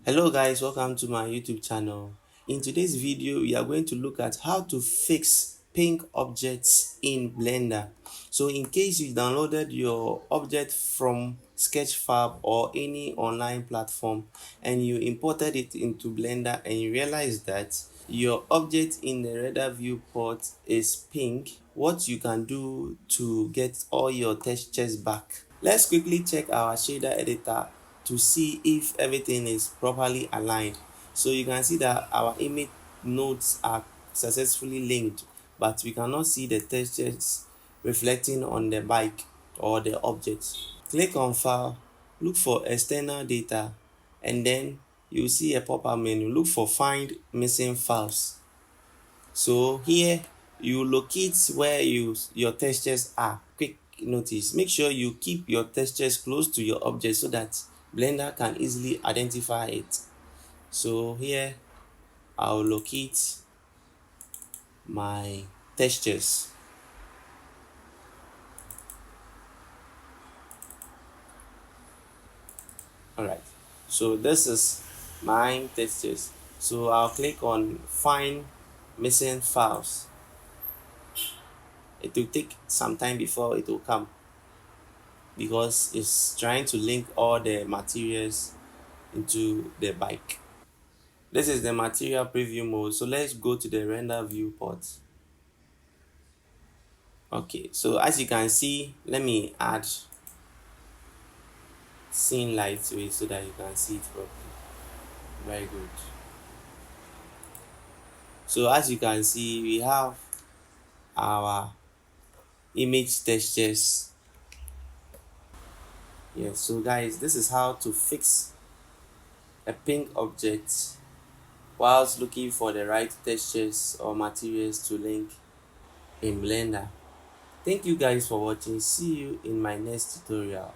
Hello guys, welcome to my YouTube channel. In today's video, we are going to look at how to fix pink objects in Blender. So in case you downloaded your object from Sketchfab or any online platform and you imported it into Blender and you realize that your object in the radar viewport is pink, what you can do to get all your textures back. Let's quickly check our shader editor to see if everything is properly aligned. So you can see that our image nodes are successfully linked, but we cannot see the textures reflecting on the bike or the object. Click on File, look for External Data, and then you see a pop-up menu. Look for Find Missing Files. So here you locate where your textures are. Quick notice, make sure you keep your textures close to your object so that Blender can easily identify it. So here I'll locate my textures. Alright, so this is my textures. So I'll click on Find Missing Files. It will take some time before it will come, because it's trying to link all the materials into the bike. This is the material preview mode, so let's go to the render viewport. Okay, so as you can see, let me add scene light to it so that you can see it properly. Very good. So as you can see, we have our image textures. Yes, so guys, this is how to fix a pink object whilst looking for the right textures or materials to link in Blender. Thank you guys for watching. See you in my next tutorial.